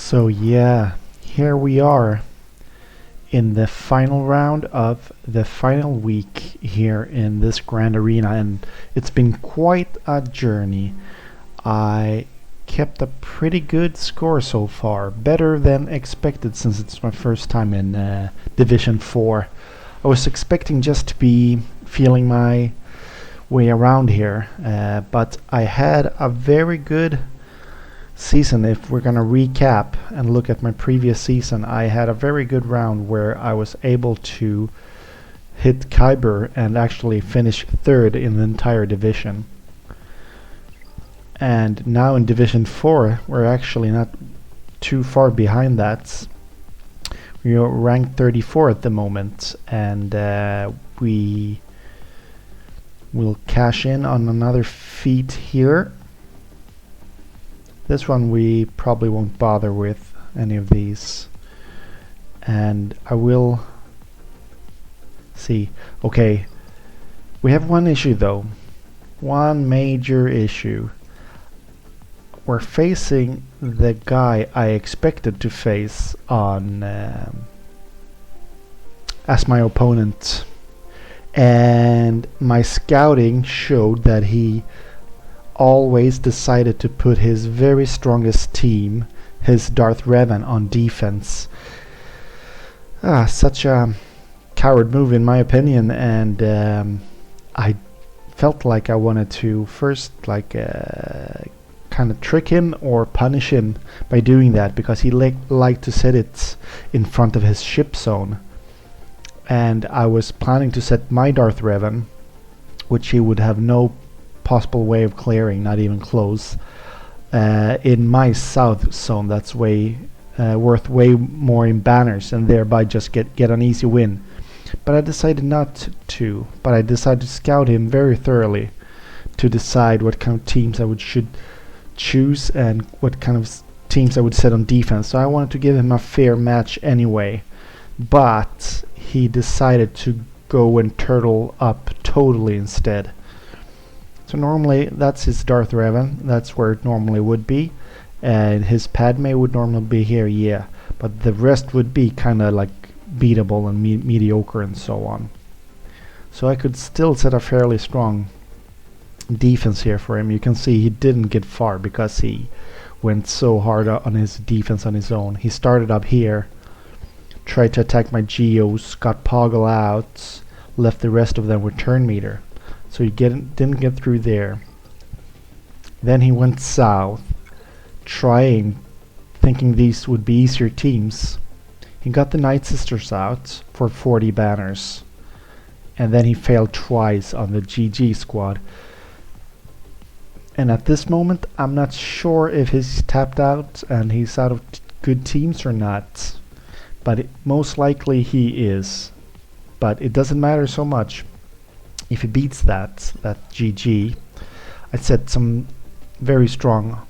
So yeah, here we are in the final round of the final week here in this Grand Arena, and it's been quite a journey. I kept a pretty good score so far, better than expected since it's my first time in Division 4. I was expecting just to be feeling my way around here, but I had a very good season. If we're gonna recap and look at my previous season, I had a very good round where I was able to hit Kyber and actually finish third in the entire division. And now in Division 4 we're actually not too far behind that. We are ranked 34 at the moment, and we will cash in on another feat here. This one we probably won't bother with any of these, and I will see. Okay, we have one issue though, one major issue. We're facing the guy I expected to face on as my opponent, and my scouting showed that he always decided to put his very strongest team, his Darth Revan, on defense. Such a coward move in my opinion, and I felt like I wanted to first kind of trick him or punish him by doing that, because he liked to set it in front of his ship zone, and I was planning to set my Darth Revan, which he would have no possible way of clearing, not even close, in my south zone. That's worth way more in banners, and thereby just get an easy win. But I decided not to. But I decided to scout him very thoroughly to decide what kind of teams I should choose and what kind of teams I would set on defense. So I wanted to give him a fair match anyway, but he decided to go and turtle up totally instead. So normally that's his Darth Revan, that's where it normally would be, and his Padme would normally be here, yeah, but the rest would be kinda like beatable and mediocre and so on. So I could still set a fairly strong defense here for him. You can see he didn't get far because he went so hard on his defense on his own. He started up here, tried to attack my Geos, got Poggle out, left the rest of them with turn meter. So he didn't get through there. Then he went south, thinking these would be easier teams. He got the Night Sisters out for 40 banners, and then he failed twice on the GG squad. And at this moment I'm not sure if he's tapped out and he's out of good teams or not, but most likely he is. But it doesn't matter so much. If he beats that GG, I set some very strong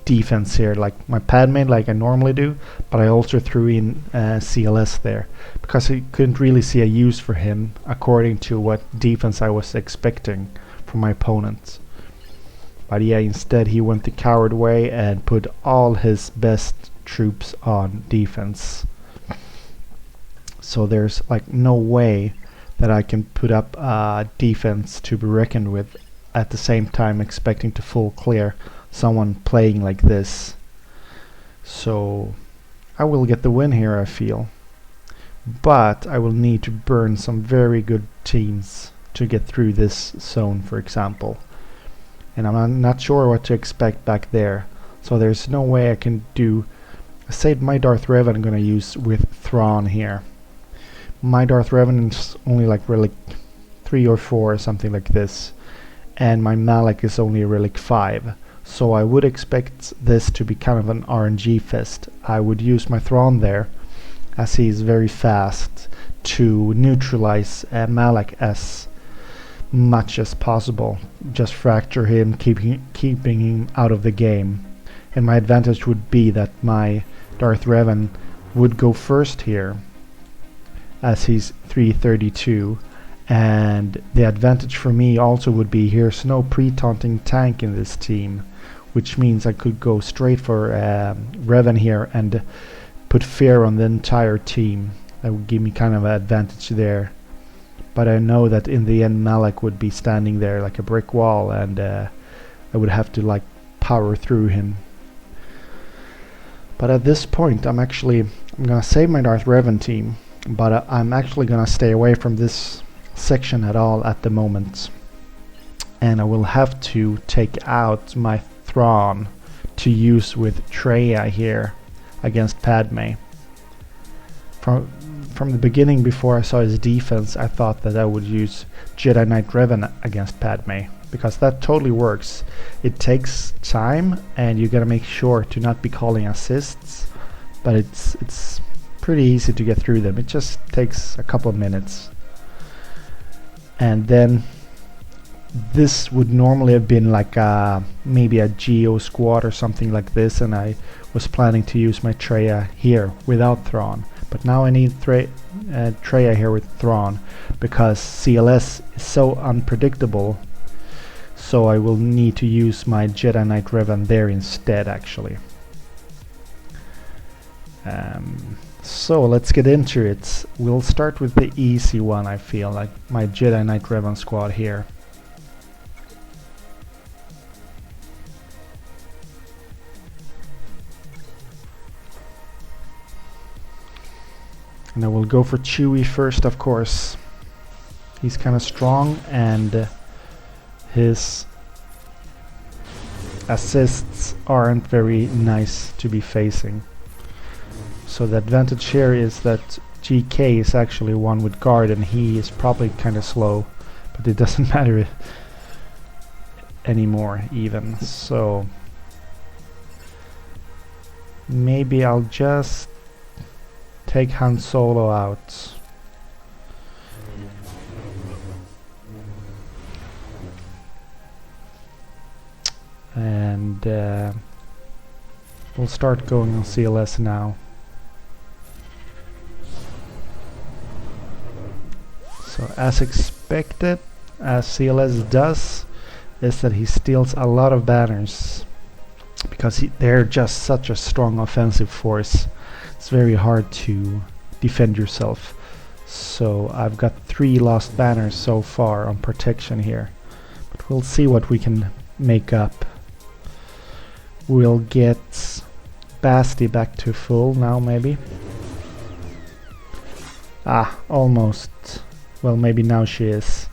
defense here, like my Padme, like I normally do, but I also threw in CLS there, because I couldn't really see a use for him according to what defense I was expecting from my opponent. But yeah, instead he went the coward way and put all his best troops on defense. So there's like no way that I can put up a defense to be reckoned with at the same time expecting to full clear someone playing like this. So I will get the win here, I feel, but I will need to burn some very good teams to get through this zone, for example, and I'm not sure what to expect back there. So there's no way I can do. I saved my Darth Revan I'm gonna use with Thrawn here. My Darth Revan is only like relic 3 or 4 or something like this, and my Malak is only relic 5, so I would expect this to be kind of an RNG fest. I would use my Thrawn there, as he's very fast, to neutralize Malak as much as possible. Just fracture him, keeping him out of the game. And my advantage would be that my Darth Revan would go first here, as he's 332, and the advantage for me also would be here's no pre-taunting tank in this team, which means I could go straight for Revan here and put fear on the entire team. That would give me kind of an advantage there. But I know that in the end Malak would be standing there like a brick wall, and I would have to like power through him. But at this point I'm gonna save my Darth Revan team, but I'm actually gonna stay away from this section at all at the moment. And I will have to take out my Thrawn to use with Traya here against Padme. From the beginning, before I saw his defense, I thought that I would use Jedi Knight Revan against Padme, because that totally works. It takes time and you gotta make sure to not be calling assists, but it's pretty easy to get through them. It just takes a couple of minutes. And then this would normally have been like maybe a Geo squad or something like this, and I was planning to use my Traya here without Thrawn. But now I need Traya here with Thrawn, because CLS is so unpredictable, so I will need to use my Jedi Knight Revan there instead, actually. So let's get into it. We'll start with the easy one, I feel, like my Jedi Knight Revan squad here. And I will go for Chewie first, of course. He's kind of strong, and his assists aren't very nice to be facing. So the advantage here is that GK is actually one with guard, and he is probably kind of slow, but it doesn't matter anymore even. So maybe I'll just take Han Solo out. And we'll start going on CLS now. So as expected, as CLS does, is that he steals a lot of banners, because they're just such a strong offensive force. It's very hard to defend yourself. So I've got 3 lost banners so far on protection here, but we'll see what we can make up. We'll get Basti back to full now, maybe. Almost. Well, maybe now she is.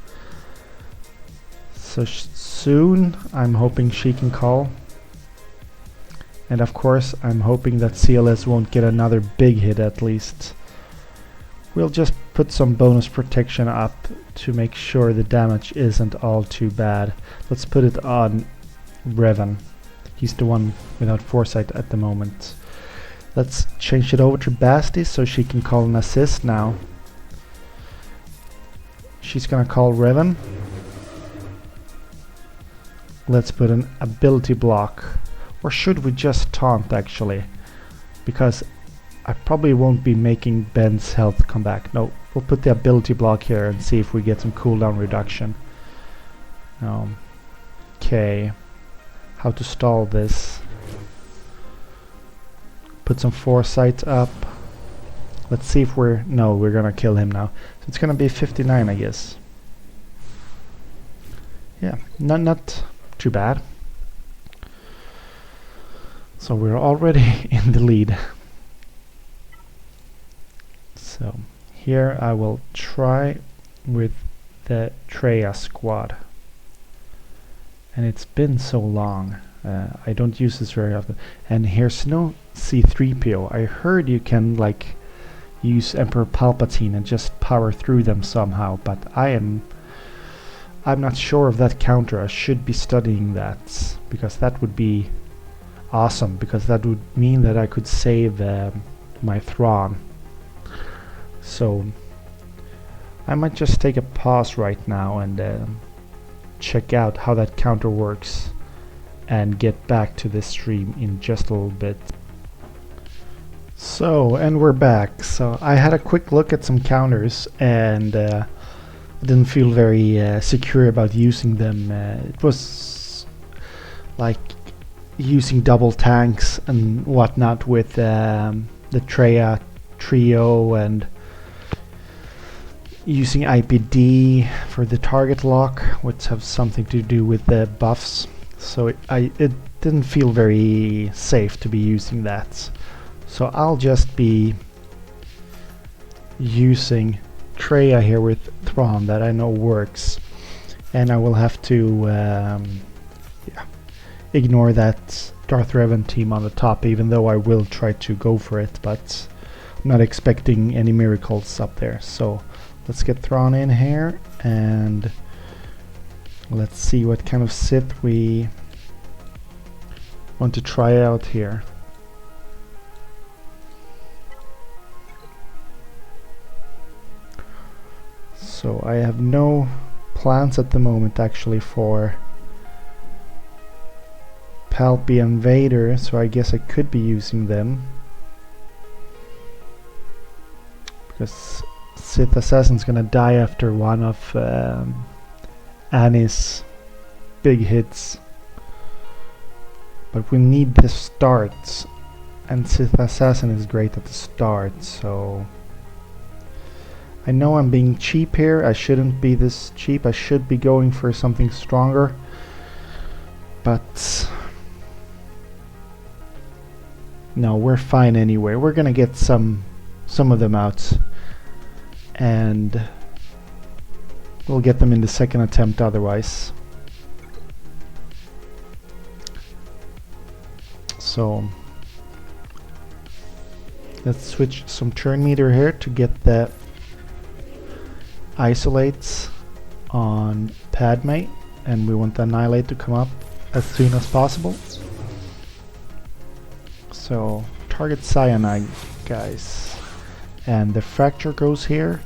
So soon I'm hoping she can call. And of course I'm hoping that CLS won't get another big hit at least. We'll just put some bonus protection up to make sure the damage isn't all too bad. Let's put it on Revan. He's the one without foresight at the moment. Let's change it over to Basti so she can call an assist now. She's gonna call Revan. Let's put an ability block. Or should we just taunt, actually? Because I probably won't be making Ben's health come back. No, we'll put the ability block here and see if we get some cooldown reduction. Okay. How to stall this. Put some foresight up. Let's see if we're gonna kill him now. So it's gonna be 59, I guess. Yeah, not too bad. So we're already in the lead. So here I will try with the Traya squad. And it's been so long. I don't use this very often. And here's no C-3PO. I heard you can like use Emperor Palpatine and just power through them somehow, but I'm not sure of that counter. I should be studying that, because that would be awesome, because that would mean that I could save my Thrawn. So I might just take a pause right now and check out how that counter works and get back to this stream in just a little bit. So, and we're back. So I had a quick look at some counters, and I didn't feel very secure about using them. It was like using double tanks and whatnot with the Treya trio, and using IPD for the target lock, which have something to do with the buffs. So it didn't feel very safe to be using that. So I'll just be using Treya here with Thrawn, that I know works, and I will have to ignore that Darth Revan team on the top, even though I will try to go for it, but I'm not expecting any miracles up there. So let's get Thrawn in here, and let's see what kind of Sith we want to try out here. So I have no plans at the moment actually for Palpy and Vader, so I guess I could be using them, because Sith Assassin's gonna die after one of Annie's big hits. But we need the start, and Sith Assassin is great at the start, so I know I'm being cheap here. I shouldn't be this cheap. I should be going for something stronger, but no, we're fine anyway. We're gonna get some of them out, and we'll get them in the second attempt otherwise. So let's switch some turn meter here to get the isolates on Padme, and we want the Annihilate to come up as soon as possible. So target Cyanide, guys, and the Fracture goes here,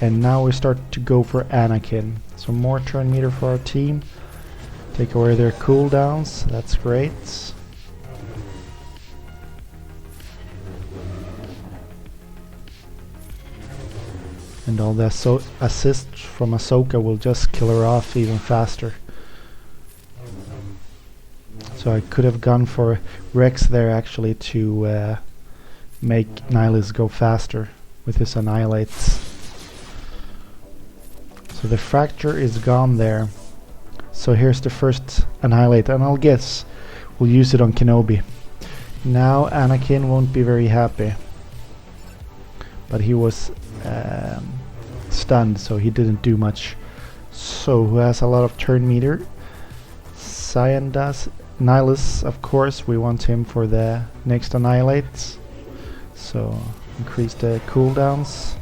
and now we start to go for Anakin. So more turn meter for our team. Take away their cooldowns, that's great. And all the assists from Ahsoka will just kill her off even faster. So I could have gone for Rex there actually to make Nihilus go faster with his Annihilates. So the Fracture is gone there. So here's the first Annihilate, and I'll guess we'll use it on Kenobi. Now Anakin won't be very happy, but he was stunned, so he didn't do much. So who has a lot of turn meter? Cyan does. Nihilus, of course, we want him for the next Annihilate. So increase the cooldowns.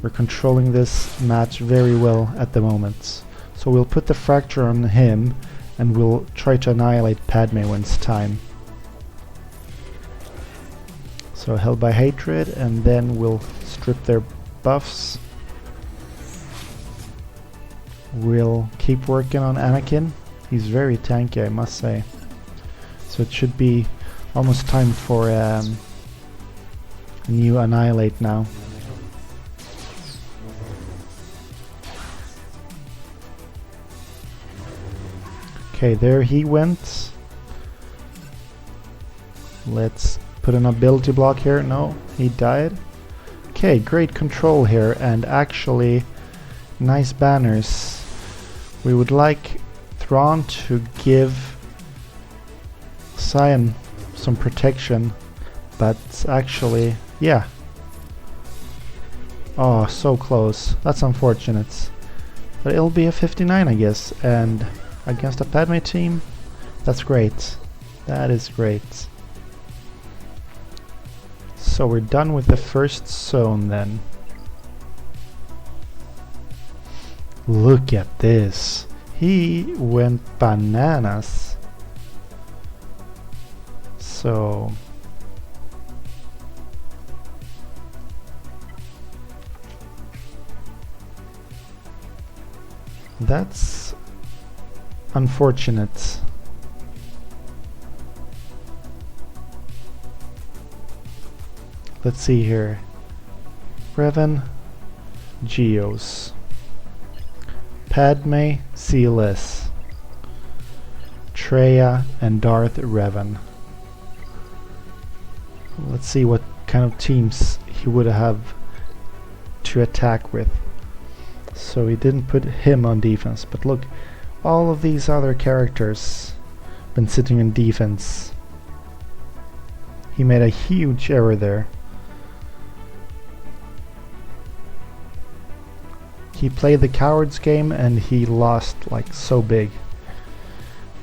We're controlling this match very well at the moment. So we'll put the Fracture on him, and we'll try to annihilate Padme when it's time. So Held by Hatred, and then we'll strip their buffs. We'll keep working on Anakin. He's very tanky, I must say. So it should be almost time for a new Annihilate now. Okay, there he went. Let's put an ability block here. No, he died. Okay, great control here, and actually nice banners. We would like Thrawn to give Cyan some protection, but actually, yeah. Oh, so close. That's unfortunate. But it'll be a 59, I guess, and against a Padme team, that's great. That is great. So we're done with the first zone then. Look at this. He went bananas. So that's unfortunate. Let's see here. Revan, Geos, Padme, CLS, Freya and Darth Revan. Let's see what kind of teams he would have to attack with. So he didn't put him on defense, but look, all of these other characters been sitting in defense. He made a huge error there. He played the cowards game and he lost like so big.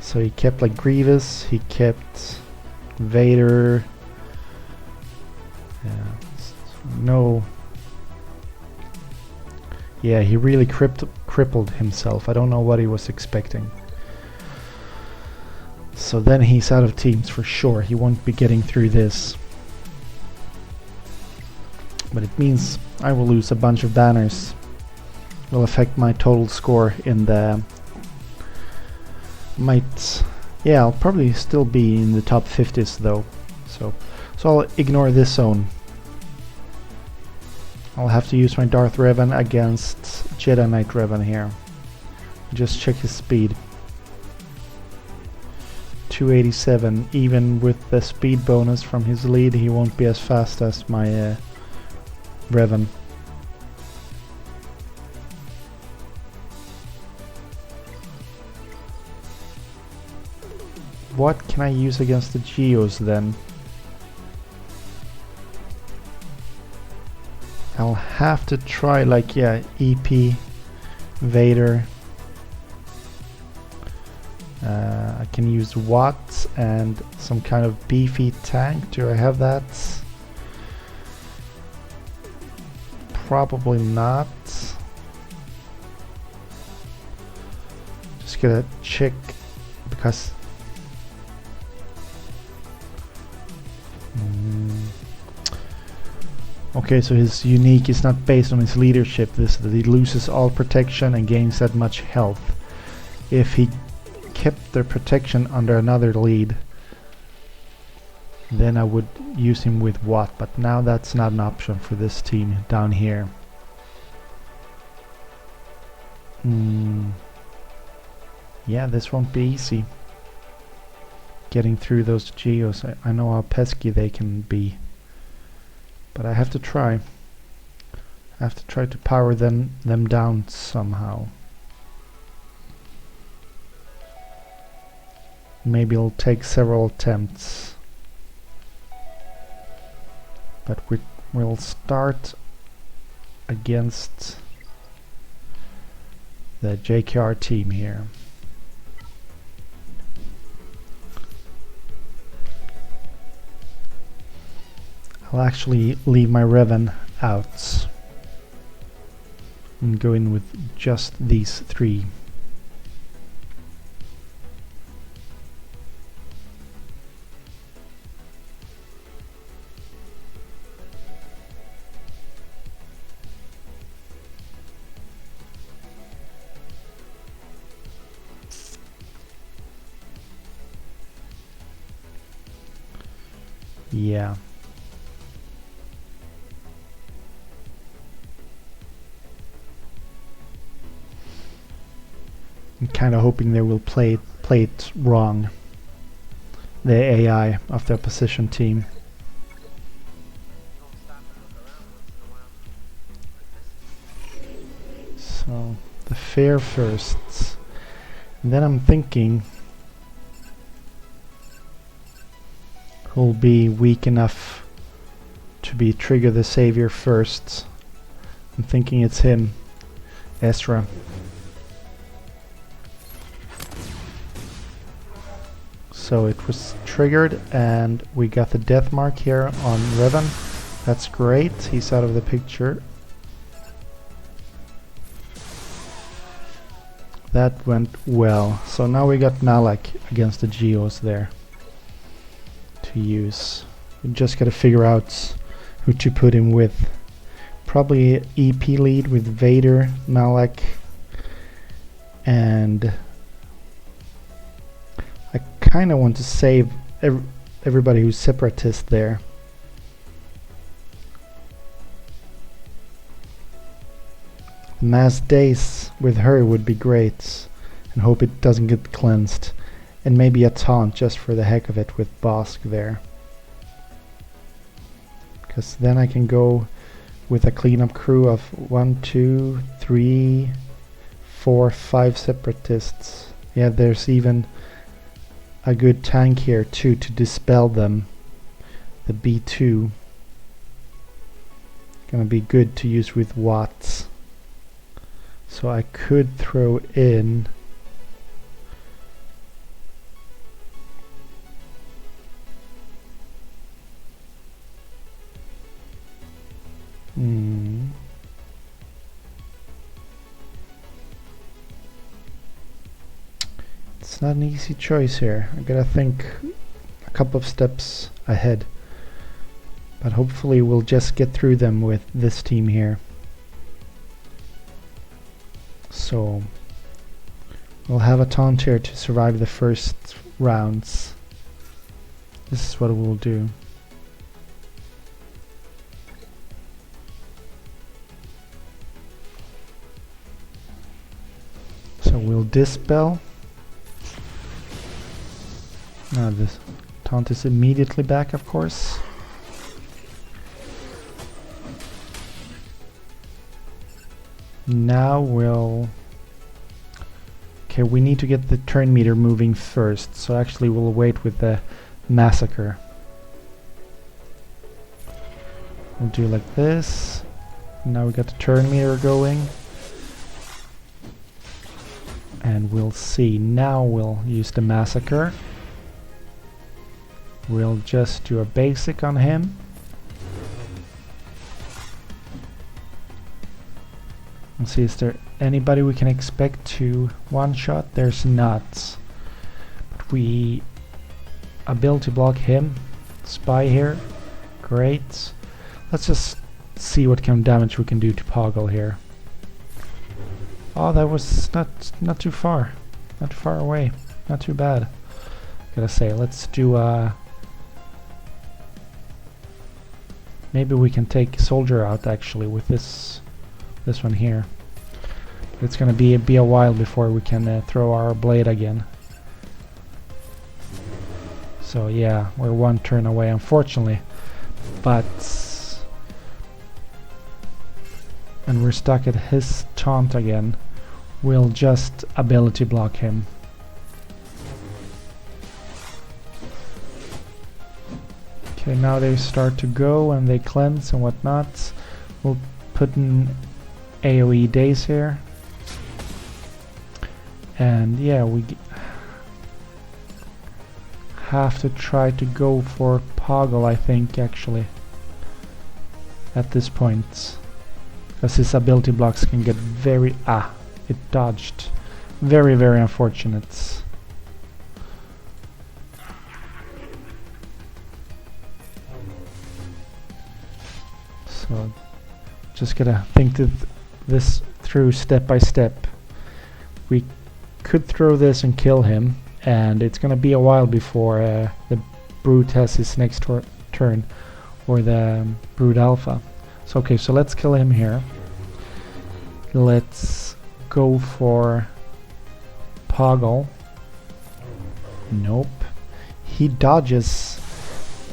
So he kept like Grievous, he kept Vader. No. Yeah, he really crippled himself. I don't know what he was expecting. So then he's out of teams for sure. He won't be getting through this. But it means I will lose a bunch of banners. Will affect my total score in the... Yeah, I'll probably still be in the top 50s though. So I'll ignore this zone. I'll have to use my Darth Revan against Jedi Knight Revan here. Just check his speed. 287. Even with the speed bonus from his lead, he won't be as fast as my Revan. What can I use against the Geos then? I'll have to try like, yeah, EP, Vader. I can use Watts and some kind of beefy tank. Do I have that? Probably not. Just gotta check because okay, so his unique is not based on his leadership. This that he loses all protection and gains that much health. If he kept the protection under another lead, then I would use him with Watt, but now that's not an option for this team down here. Yeah, this won't be easy. Getting through those Geos. I know how pesky they can be. But I have to try. I have to try to power them down somehow. Maybe it'll take several attempts. But we'll start against the JKR team here. I'll actually leave my Revan out and go in with just these three. Yeah. I'm kind of hoping they will play it wrong, the AI of the opposition team. So the fair first, and then I'm thinking who'll be weak enough to be Trigger the Savior first. I'm thinking it's him, Ezra. So it was triggered and we got the death mark here on Revan. That's great, he's out of the picture. That went well. So now we got Malak against the Geos there to use. We just gotta figure out who to put him with. Probably EP lead with Vader, Malak, and I kinda want to save everybody who's separatist there. Mass Days with her would be great, and hope it doesn't get cleansed. And maybe a taunt just for the heck of it with Bosk there. Because then I can go with a cleanup crew of 1, 2, 3, 4, 5 separatists. Yeah, there's even a good tank here too to dispel them. The B2. Gonna be good to use with Watts. So I could throw in it's not an easy choice here. I gotta think a couple of steps ahead. But hopefully we'll just get through them with this team here. So we'll have a taunt here to survive the first rounds. This is what we'll do. So we'll dispel. Now this taunt is immediately back, of course. Now we'll... Okay, we need to get the turn meter moving first, so actually we'll wait with the massacre. We'll do like this. Now we got the turn meter going. And we'll see. Now we'll use the massacre. We'll just do a basic on him. Let's see, is there anybody we can expect to one-shot? There's not. But we... ability block him. Spy here. Great. Let's just see what kind of damage we can do to Poggle here. Oh, that was not too far. Not too far away. Not too bad. Gotta say, let's do maybe we can take Soldier out actually with this one here. It's gonna be a while before we can throw our blade again. So yeah, we're one turn away, unfortunately. But and we're stuck at his taunt again. We'll just ability block him. Okay, now they start to go and they cleanse and whatnot. We'll put in AoE days here. And yeah, we have to try to go for Poggle, I think, actually, at this point. Because his ability blocks can get very... it dodged. Very, very unfortunate. So, just gotta think this through step by step. We could throw this and kill him, and it's gonna be a while before the Brute has his next turn, or the Brute Alpha. So okay, so let's kill him here. Let's go for Poggle. Nope. He dodges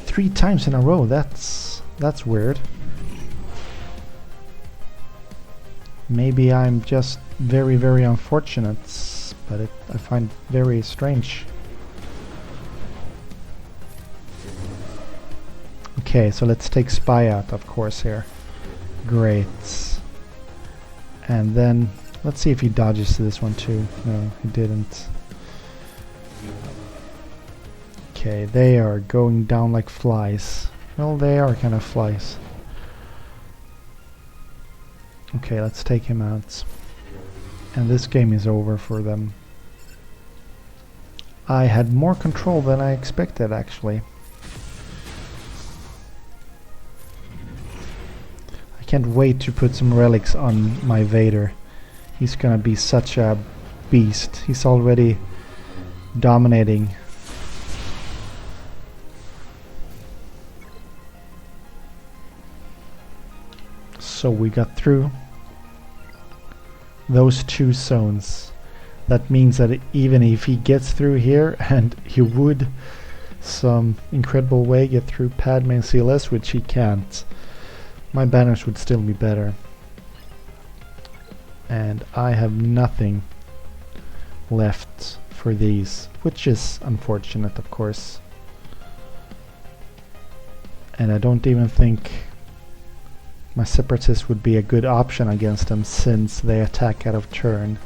3 times in a row. That's weird. Maybe I'm just very, very unfortunate, but I find it very strange. Okay, so let's take Spy out, of course, here. Great. And then let's see if he dodges to this one too. No, he didn't. Okay, they are going down like flies. Well, they are kind of flies. Okay, let's take him out. And this game is over for them. I had more control than I expected, actually. I can't wait to put some relics on my Vader. He's gonna be such a beast. He's already dominating. So we got through those 2 zones. That means that even if he gets through here, and he would some incredible way get through Padme and CLS, which he can't, my banners would still be better. And I have nothing left for these, which is unfortunate, of course. And I don't even think my separatists would be a good option against them, since they attack out of turn.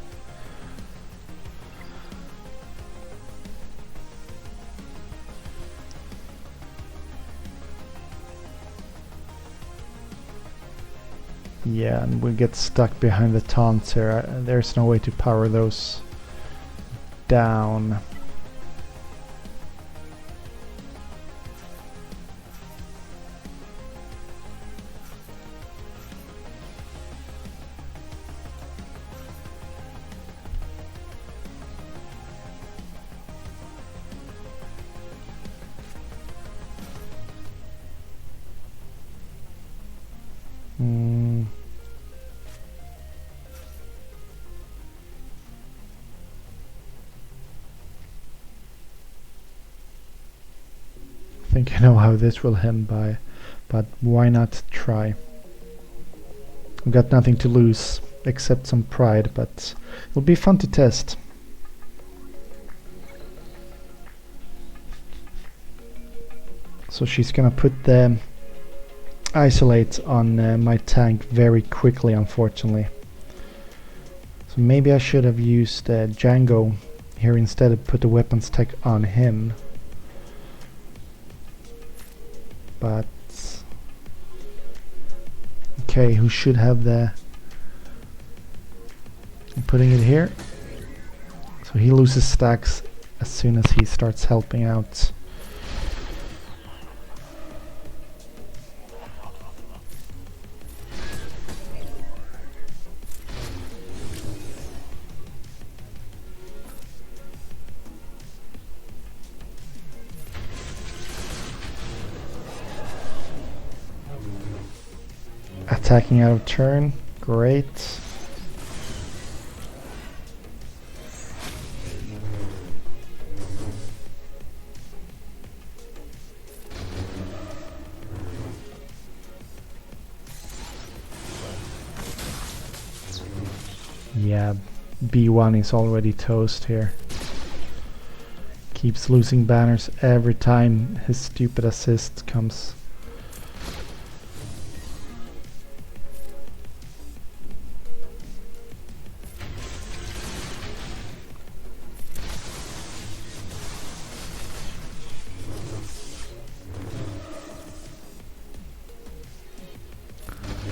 Yeah, and we get stuck behind the taunts here. There's no way to power those down. I think I know how this will end by, but why not try? I've got nothing to lose except some pride, but it'll be fun to test. So she's gonna put the isolate on my tank very quickly, unfortunately. So maybe I should have used Django here instead of put the weapons tech on him. But okay, who should have the... I'm putting it here. So he loses stacks as soon as he starts helping out. Attacking out of turn, great. Yeah, B1 is already toast here. Keeps losing banners every time his stupid assist comes.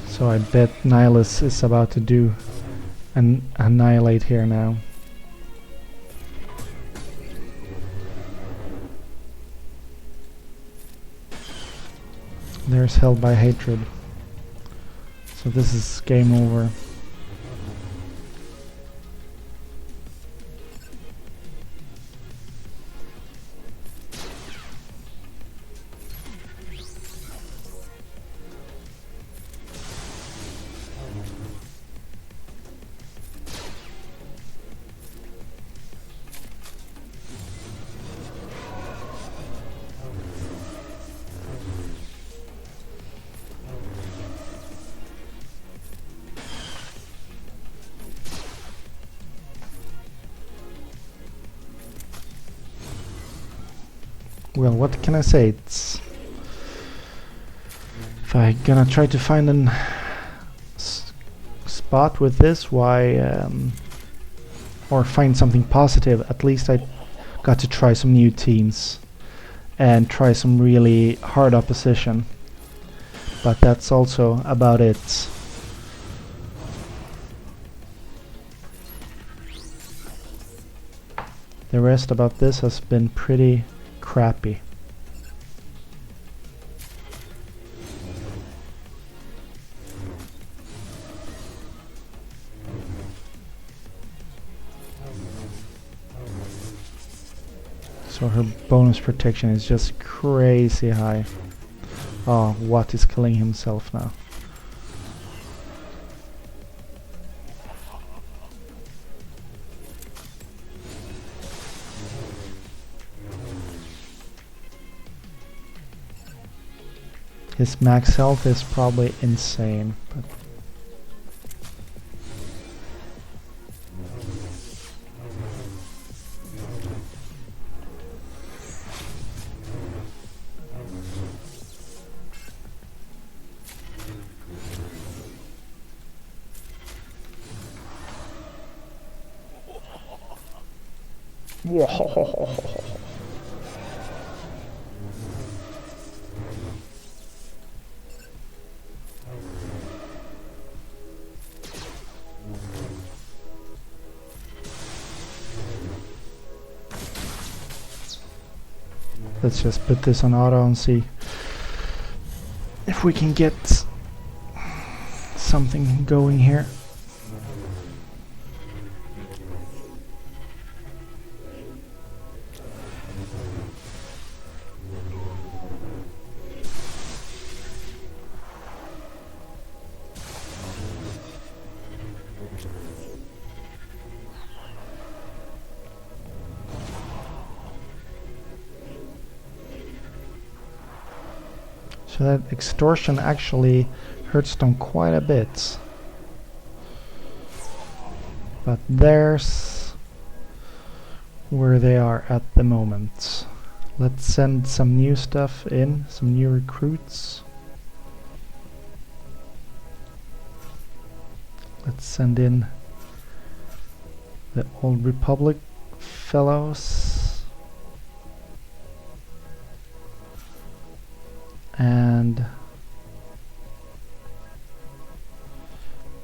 So I bet Nihilus is about to do an annihilate here now. There's Held by Hatred. So this is game over. Well, what can I say? It's... if I gonna try to find an spot with this, why... or find something positive, at least I got to try some new teams and try some really hard opposition. But that's also about it. The rest about this has been pretty crappy. So her bonus protection is just crazy high. Oh, Watt is killing himself now. His max health is probably insane, but let's just put this on auto and see if we can get something going here. So that extortion actually hurts them quite a bit. But there's where they are at the moment. Let's send some new stuff in, some new recruits. Let's send in the Old Republic fellows. And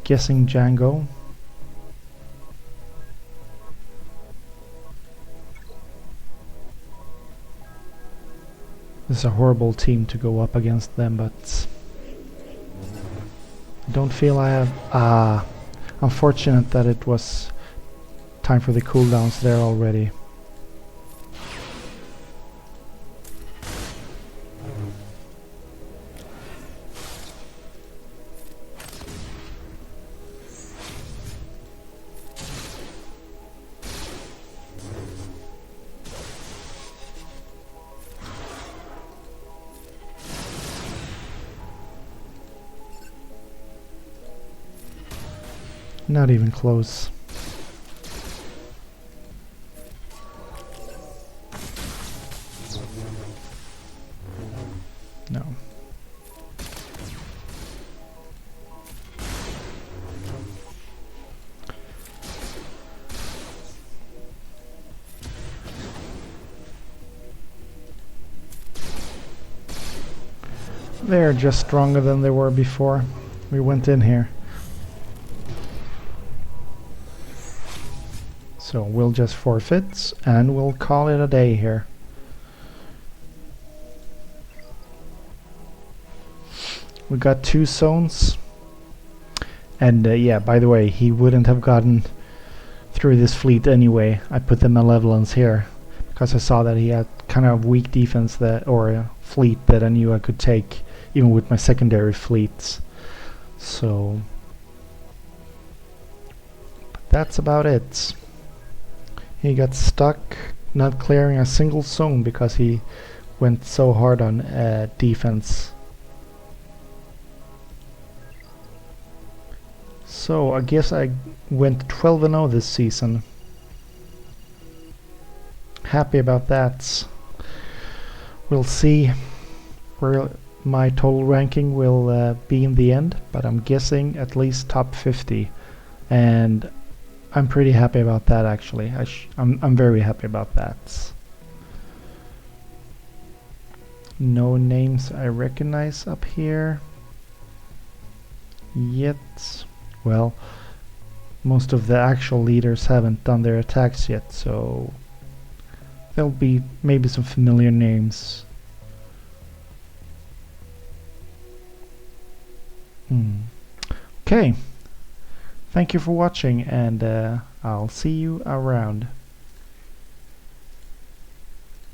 guessing Django. This is a horrible team to go up against them, but I don't feel I have... unfortunate that it was time for the cooldowns there already. Not even close. No. They're just stronger than they were before we went in here. So we'll just forfeit and we'll call it a day here. We got 2 zones. And yeah, by the way, he wouldn't have gotten through this fleet anyway. I put the malevolence here because I saw that he had kind of weak defense that, or a fleet that I knew I could take even with my secondary fleets. So that's about it. He got stuck not clearing a single zone because he went so hard on defense. So I guess I went 12-0 this season. Happy about that. We'll see where my total ranking will be in the end, but I'm guessing at least top 50, and I'm pretty happy about that actually. I'm very happy about that. No names I recognize up here yet. Well, most of the actual leaders haven't done their attacks yet, so there'll be maybe some familiar names. Okay. Thank you for watching, and I'll see you around.